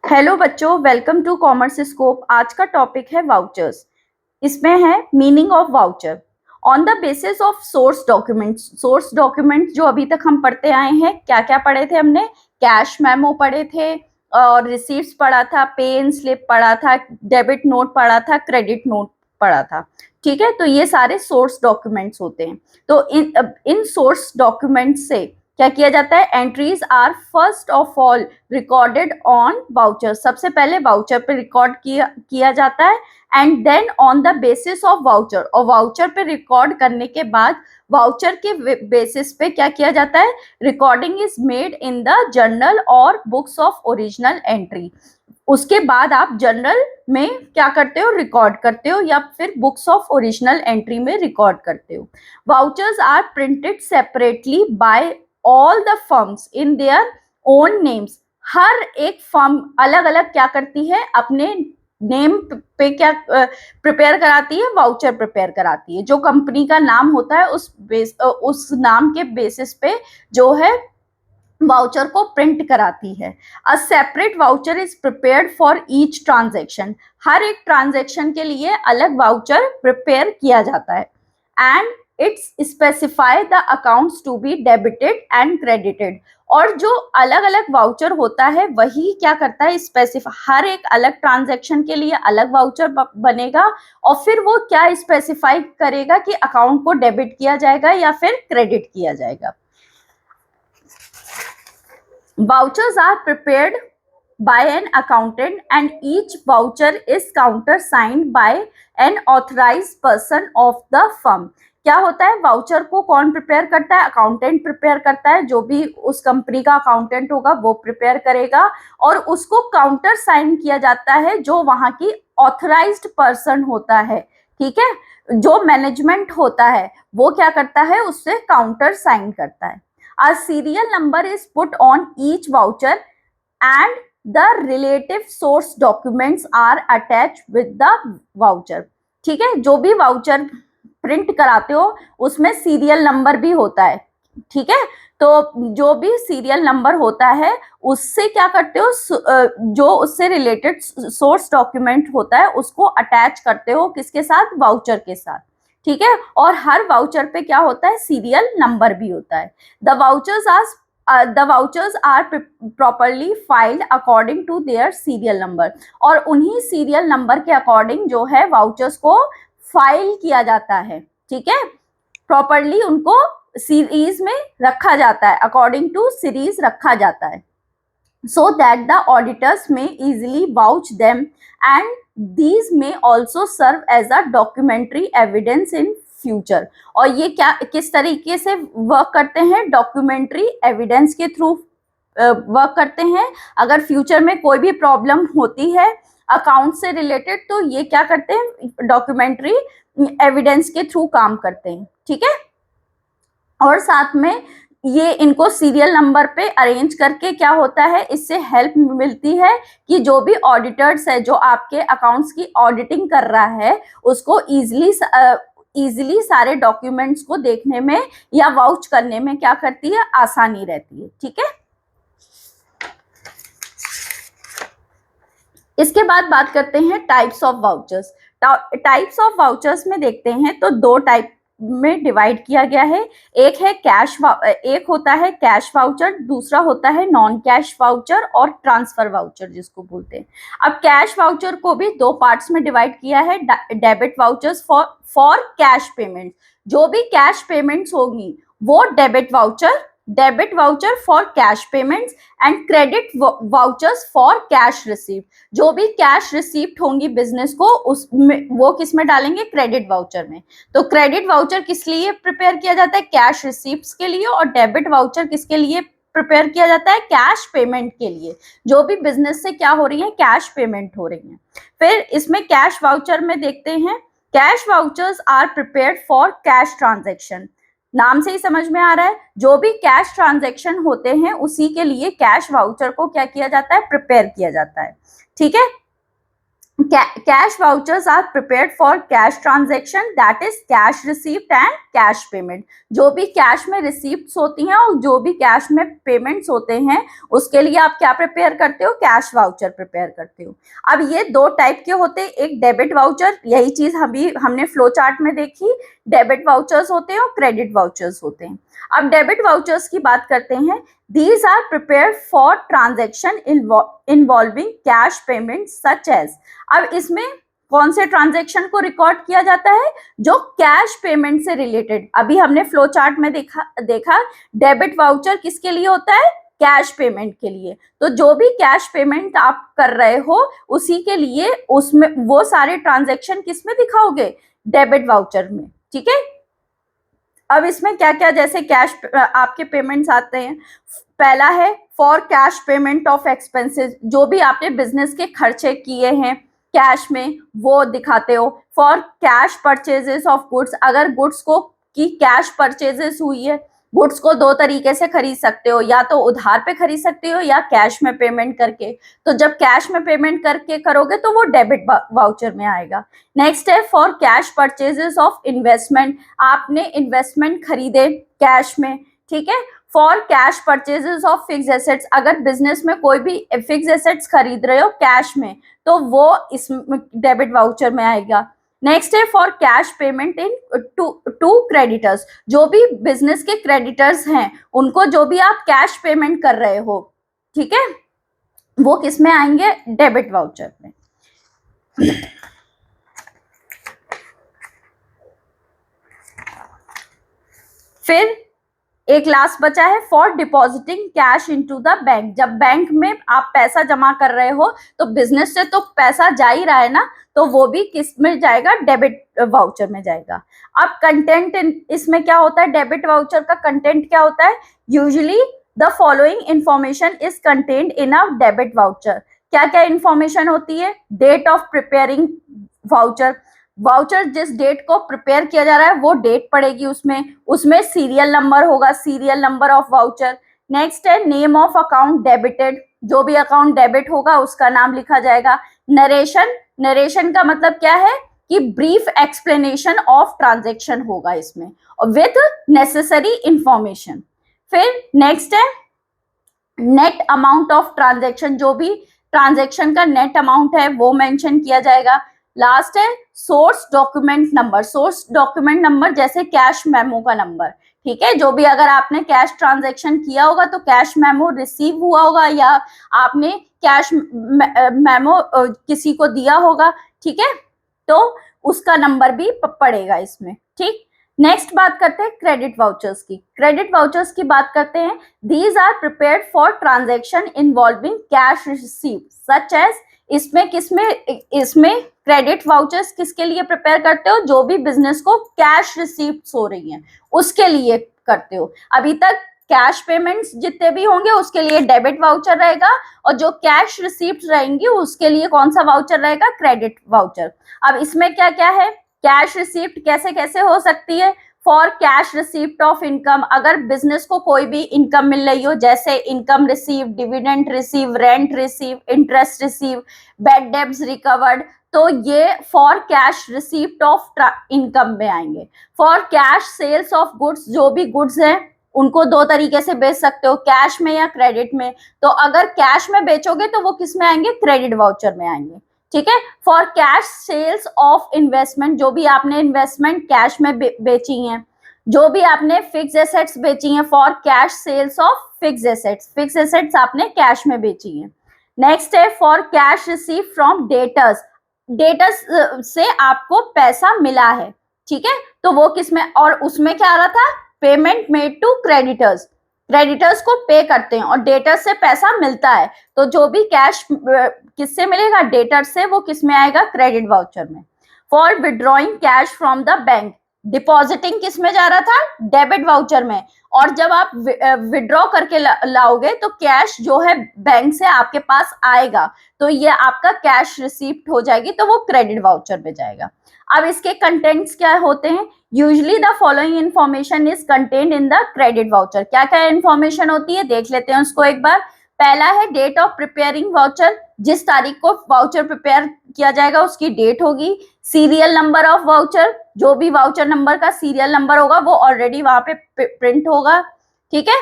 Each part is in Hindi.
हेलो बच्चों, वेलकम टू कॉमर्स स्कोप। आज का टॉपिक है वाउचर्स। इसमें है meaning of voucher on the basis of source documents. Source document जो अभी तक हम पढ़ते आए हैं, क्या क्या पढ़े थे हमने? कैश मेमो पढ़े थे और रिसीट्स पढ़ा था, पे इन स्लिप पढ़ा था, डेबिट नोट पढ़ा था, क्रेडिट नोट पढ़ा था। ठीक है, तो ये सारे सोर्स डॉक्यूमेंट्स होते हैं। तो इन सोर्स डॉक्यूमेंट्स से क्या किया जाता है? Entries are first of all recorded on voucher. सबसे पहले वाउचर पे रिकॉर्ड किया जाता है and then on the basis of voucher, और वाउचर पे रिकॉर्ड करने के बाद वाउचर के बेसिस पे क्या किया जाता है? Recording is made in the journal और बुक्स ऑफ ओरिजिनल एंट्री। उसके बाद आप जर्नल में क्या करते हो? रिकॉर्ड करते हो या फिर बुक्स ऑफ ओरिजिनल एंट्री में रिकॉर्ड करते हो। Vouchers are printed separately by all the firms in their own names. हर एक फर्म अलग अलग क्या करती है? अपने नेम पे क्या प्रिपेयर कराती है? वाउचर प्रिपेयर कराती है। जो कंपनी का नाम होता है उस नाम के बेसिस पे जो है वाउचर को प्रिंट कराती है। A separate voucher is prepared for each transaction. हर एक ट्रांजेक्शन के लिए अलग वाउचर प्रिपेयर किया जाता है and it's specify the accounts to be debited and credited. और जो अलग अलग वाउचर होता है वही क्या करता है? स्पेसिफाई, हर एक अलग ट्रांजेक्शन के लिए अलग वाउचर बनेगा और फिर वो क्या स्पेसिफाई करेगा कि अकाउंट को डेबिट किया जाएगा या फिर क्रेडिट किया जाएगा। Vouchers are prepared by an accountant and each voucher is countersigned by an authorized person of the firm. क्या होता है? वाउचर को कौन प्रिपेयर करता है? अकाउंटेंट प्रिपेयर करता है। जो भी उस कंपनी का अकाउंटेंट होगा वो प्रिपेयर करेगा और उसको काउंटर साइन किया जाता है जो वहां की ऑथराइज्ड पर्सन होता है। ठीक है, जो मैनेजमेंट होता है वो क्या करता है? उससे काउंटर साइन करता है। A serial number is put on each voucher and the relative source documents are attached with the voucher. ठीक है, जो भी वाउचर प्रिंट कराते हो उसमें सीरियल नंबर भी होता है। ठीक है, तो जो भी सीरियल नंबर होता है उससे क्या करते हो? जो उससे रिलेटेड सोर्स डॉक्यूमेंट होता है उसको अटैच करते हो। किसके साथ? वाउचर के साथ। ठीक है, और हर वाउचर पे क्या होता है? सीरियल नंबर भी होता है। The vouchers are properly filed according to their serial number. और उन्हीं सीरियल नंबर के अकॉर्डिंग जो है वाउचर्स को फाइल किया जाता है। ठीक है, प्रॉपरली उनको सीरीज में रखा जाता है, अकॉर्डिंग टू सीरीज रखा जाता है, so that the auditors may easily vouch them and these may also serve as a documentary evidence in future। और ये क्या किस तरीके से वर्क करते हैं? डॉक्यूमेंट्री एविडेंस के थ्रू वर्क करते हैं। अगर फ्यूचर में कोई भी प्रॉब्लम होती है अकाउंट से रिलेटेड तो ये क्या करते हैं? डॉक्यूमेंट्री एविडेंस के थ्रू काम करते हैं। ठीक है, और साथ में ये इनको सीरियल नंबर पे अरेंज करके क्या होता है? इससे हेल्प मिलती है कि जो भी ऑडिटर्स है, जो आपके अकाउंट्स की ऑडिटिंग कर रहा है, उसको इजीली सारे डॉक्यूमेंट्स को देखने में या वाउच करने में क्या करती है? आसानी रहती है। ठीक है, इसके बाद बात करते हैं types of vouchers. Types of vouchers में देखते हैं तो दो टाइप में डिवाइड किया गया है। एक होता है कैश वाउचर, दूसरा होता है नॉन कैश वाउचर और ट्रांसफर वाउचर जिसको बोलते हैं। अब कैश वाउचर को भी दो पार्ट्स में डिवाइड किया है। Debit vouchers for cash payment, जो भी कैश पेमेंट्स होगी वो debit voucher for cash payments and credit vouchers for cash received. जो भी कैश रिसीव्ड होंगी बिजनेस को उसमें वो किस में डालेंगे? क्रेडिट वाउचर में। तो क्रेडिट वाउचर किस लिए प्रिपेयर किया जाता है? कैश रिसीव्ड्स के लिए। और डेबिट वाउचर किसके लिए प्रिपेयर किया जाता है? कैश पेमेंट के लिए। जो भी बिजनेस से क्या हो रही है? कैश पेमेंट हो रही है। फिर इसमें कैश वाउचर में देखते हैं, cash vouchers are prepared for cash transaction. नाम से ही समझ में आ रहा है, जो भी कैश ट्रांजैक्शन होते हैं उसी के लिए कैश वाउचर को क्या किया जाता है? प्रिपेयर किया जाता है। ठीक है, cash vouchers are prepared for cash transaction, that is cash receipt and cash payment. जो भी कैश में रिसीप्ट होती हैं और जो भी कैश में पेमेंट्स होते हैं उसके लिए आप क्या प्रिपेयर करते हो, कैश वाउचर प्रिपेयर करते हो। अब ये दो टाइप के होते हैं, एक डेबिट वाउचर, यही चीज हमने फ्लो चार्ट में देखी, डेबिट वाउचर्स होते हैं और क्रेडिट वाउचर्स होते हैं। अब डेबिट वाउचर्स की बात करते हैं। These are prepared for transaction involving cash payment such as, अब इसमें कौन से ट्रांजेक्शन को रिकॉर्ड किया जाता है, जो कैश पेमेंट से रिलेटेड। अभी हमने फ्लो चार्ट में देखा डेबिट वाउचर किसके लिए होता है, कैश पेमेंट के लिए। तो जो भी कैश पेमेंट आप कर रहे हो उसी के लिए उसमें वो सारे ट्रांजेक्शन किस में दिखाओगे, डेबिट वाउचर में, ठीक है। अब इसमें क्या क्या जैसे कैश आपके पेमेंट्स आते हैं, पहला है for cash payment of expenses, जो भी आपने बिजनेस के खर्चे किए हैं कैश में वो दिखाते हो। For cash purchases of goods, अगर गुड्स को की कैश परचेजेस हुई है, गुड्स को दो तरीके से खरीद सकते हो, या तो उधार पे खरीद सकते हो या कैश में पेमेंट करके। तो जब कैश में पेमेंट करके करोगे तो वो डेबिट वाउचर में आएगा। नेक्स्ट है for cash purchases of investment, आपने इन्वेस्टमेंट खरीदे कैश में, ठीक है। For cash purchases of fix assets, अगर बिजनेस में कोई भी फिक्स एसेट्स खरीद रहे हो कैश में तो वो इस डेबिट वाउचर में आएगा। नेक्स्ट है for cash payment into creditors, जो भी बिजनेस के क्रेडिटर्स हैं उनको जो भी आप कैश पेमेंट कर रहे हो, ठीक है, वो किस में आएंगे, डेबिट वाउचर में। फिर एक लास्ट बचा है for depositing cash into the bank, जब बैंक में आप पैसा जमा कर रहे हो तो बिजनेस से तो पैसा जा ही रहा है ना, तो वो भी किस में जाएगा, डेबिट वाउचर में जाएगा। अब कंटेंट इसमें क्या होता है, डेबिट वाउचर का कंटेंट क्या होता है, usually the following information is contained in a debit voucher. क्या क्या इंफॉर्मेशन होती है, date of preparing voucher, voucher जिस डेट को प्रिपेयर किया जा रहा है वो डेट पड़ेगी उसमें सीरियल नंबर होगा, serial number of voucher. Next है नेम ऑफ अकाउंट डेबिटेड, जो भी अकाउंट डेबिट होगा उसका नाम लिखा जाएगा। नरेशन, नरेशन का मतलब क्या है कि ब्रीफ एक्सप्लेनेशन ऑफ ट्रांजेक्शन होगा इसमें विद नेसेसरी इंफॉर्मेशन। फिर नेक्स्ट है नेट अमाउंट ऑफ ट्रांजेक्शन, जो भी ट्रांजेक्शन का नेट अमाउंट है वो मेंशन किया जाएगा। लास्ट है source document number, source document number जैसे कैश मेमो का नंबर, ठीक है, जो भी अगर आपने कैश ट्रांजैक्शन किया होगा तो कैश मेमो रिसीव हुआ होगा या आपने कैश मेमो किसी को दिया होगा, ठीक है, तो उसका नंबर भी पड़ेगा इसमें, ठीक। नेक्स्ट बात करते हैं क्रेडिट वाउचर्स की। क्रेडिट वाउचर्स की बात करते हैं, these are prepared for transaction involving cash received such as, इसमें क्रेडिट वाउचर्स किसके लिए प्रिपेयर करते हो, जो भी बिजनेस को कैश रिसीप्ट्स हो रही हैं उसके लिए करते हो। अभी तक कैश पेमेंट्स जितने भी होंगे उसके लिए डेबिट वाउचर रहेगा और जो कैश रिसीप्ट रहेंगी उसके लिए कौन सा वाउचर रहेगा, क्रेडिट वाउचर। अब इसमें क्या क्या है, कैश रिसीप्ट कैसे कैसे हो सकती है, for cash receipt of income, अगर बिजनेस को कोई भी इनकम मिल रही हो जैसे income receive, dividend receive, rent receive, interest receive, bad debts recovered, तो ये for cash receipt of income में आएंगे। For cash sales of goods, जो भी गुड्स हैं उनको दो तरीके से बेच सकते हो, कैश में या क्रेडिट में, तो अगर कैश में बेचोगे तो वो किस में आएंगे, क्रेडिट वाउचर में आएंगे, ठीक है। For cash sales of investment, जो भी आपने इन्वेस्टमेंट कैश में बेची हैं, जो भी आपने फिक्स एसेट्स बेची हैं, for cash sales of fix assets, fix assets आपने कैश में बेची हैं। नेक्स्ट है for cash receive from debtors, debtors से आपको पैसा मिला है, ठीक है, तो वो किसमें, और उसमें क्या आ रहा था, payment made to creditors, creditors को पे करते हैं और डेटर्स से पैसा मिलता है, तो जो भी कैश किससे मिलेगा, डेटर से, वो किस में आएगा, क्रेडिट वाउचर में। For withdrawing cash from the bank, depositing किस में जा रहा था, डेबिट वाउचर में, और जब आप विड्रॉ करके लाओगे तो कैश जो है बैंक से आपके पास आएगा, तो ये आपका कैश रिसीप्ट हो जाएगी, तो वो क्रेडिट वाउचर में जाएगा। अब इसके कंटेंट्स क्या होते हैं, usually the following information is contained in the credit voucher, क्या क्या इंफॉर्मेशन होती है देख लेते हैं उसको एक बार। पहला है डेट ऑफ प्रिपेयरिंग वाउचर, जिस तारीख को वाउचर प्रिपेयर किया जाएगा उसकी डेट होगी। सीरियल नंबर ऑफ वाउचर, जो भी वाउचर नंबर का सीरियल नंबर होगा वो ऑलरेडी वहां पे प्रिंट होगा, ठीक है,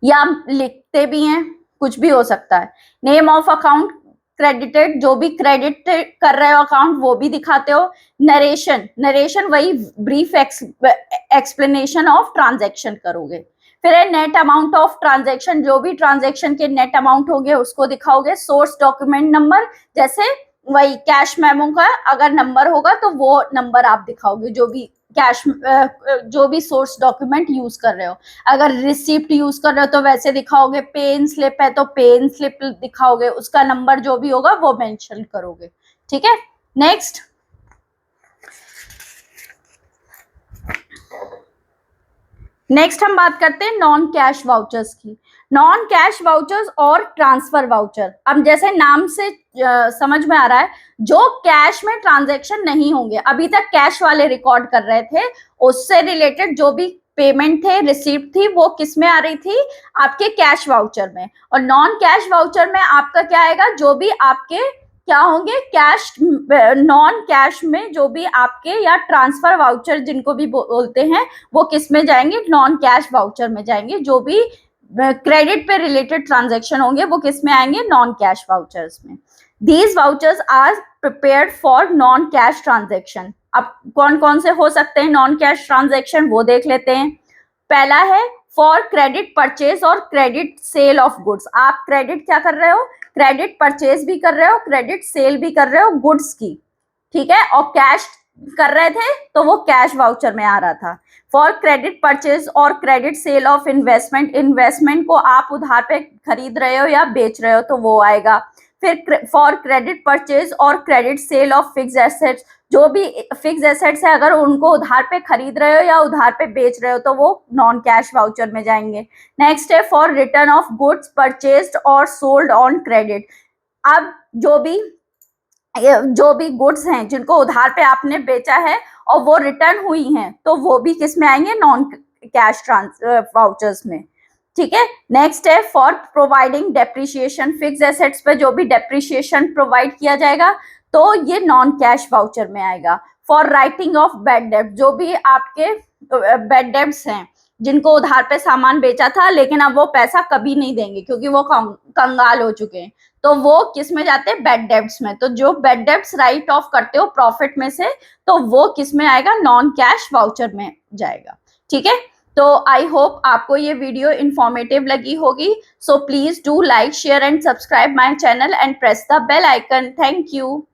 या हम लिखते भी हैं, कुछ भी हो सकता है। नेम ऑफ अकाउंट क्रेडिटेड, जो भी क्रेडिट कर रहे हो अकाउंट वो भी दिखाते हो। नरेशन, नरेशन वही ब्रीफ एक्सप्लेनेशन ऑफ ट्रांजैक्शन करोगे। फिर है नेट अमाउंट ऑफ ट्रांजैक्शन, जो भी ट्रांजैक्शन के नेट अमाउंट होंगे उसको दिखाओगे। सोर्स डॉक्यूमेंट नंबर, जैसे वही कैश मेमो का अगर नंबर होगा तो वो नंबर आप दिखाओगे, जो भी कैश जो भी सोर्स डॉक्यूमेंट यूज कर रहे हो। अगर रिसिप्ट यूज कर रहे हो तो वैसे दिखाओगे। पेन स्लिप है तो पेन स्लिप दिखाओगे, उसका नंबर जो भी होगा वो मेंशन करोगे, ठीक है। नेक्स्ट हम बात करते हैं नॉन कैश वाउचर्स की। नॉन कैश वाउचर्स और ट्रांसफर वाउचर, अब जैसे नाम से समझ में आ रहा है, जो कैश में ट्रांजैक्शन नहीं होंगे, अभी तक कैश वाले रिकॉर्ड कर रहे थे, उससे रिलेटेड जो भी पेमेंट थे, रिसीप्ट थी, वो किस में आ रही थी, आपके कैश वाउचर में। और नॉन कैश वाउचर में आपका क्या आएगा, जो भी आपके क्या होंगे, कैश नॉन कैश में जो भी आपके, या ट्रांसफर वाउचर जिनको भी बोलते हैं, वो किस में जाएंगे, नॉन कैश वाउचर में जाएंगे। जो भी क्रेडिट पे रिलेटेड ट्रांजैक्शन होंगे वो किस में आएंगे, नॉन कैश वाउचर्स में। These vouchers are prepared for non cash transaction. अब कौन कौन से हो सकते हैं नॉन कैश ट्रांजैक्शन, वो देख लेते हैं। पहला है फॉर क्रेडिट परचेज और क्रेडिट सेल ऑफ गुड्स। आप क्रेडिट क्या कर रहे हो, क्रेडिट परचेज भी कर रहे हो, क्रेडिट सेल भी कर रहे हो गुड्स की, ठीक है, और कैश कर रहे थे तो वो कैश वाउचर में आ रहा था। फॉर क्रेडिट परचेज और credit sale of investment, investment को आप उधार पे खरीद रहे हो या बेच रहे हो तो वो आएगा। फिर फॉर क्रेडिट परचेज और credit sale of fix assets, जो भी फिक्स एसेट्स है अगर उनको उधार पे खरीद रहे हो या उधार पे बेच रहे हो तो वो नॉन कैश वाउचर में जाएंगे। नेक्स्ट है for return of goods purchased और सोल्ड ऑन क्रेडिट। अब जो भी गुड्स हैं जिनको उधार पे आपने बेचा है और वो रिटर्न हुई हैं तो वो भी किस में आएंगे, नॉन कैश वाउचर्स में, ठीक है। नेक्स्ट है for providing depreciation, fix assets पे जो भी डेप्रिसिएशन प्रोवाइड किया जाएगा तो ये नॉन कैश वाउचर में आएगा। फॉर राइटिंग ऑफ बैड डेब्ट, जो भी आपके बैड डेब्ट्स हैं जिनको उधार पे सामान बेचा था लेकिन अब वो पैसा कभी नहीं देंगे क्योंकि वो कंगाल हो चुके हैं, तो वो किस में जाते हैं, बैड डेब्ट्स में। तो जो बैड डेब्ट्स राइट ऑफ करते हो प्रॉफिट में से तो वो किस में आएगा, नॉन कैश वाउचर में जाएगा, ठीक है। तो आई होप आपको ये वीडियो इंफॉर्मेटिव लगी होगी। So please do like, share and subscribe my channel and press the bell icon. Thank you.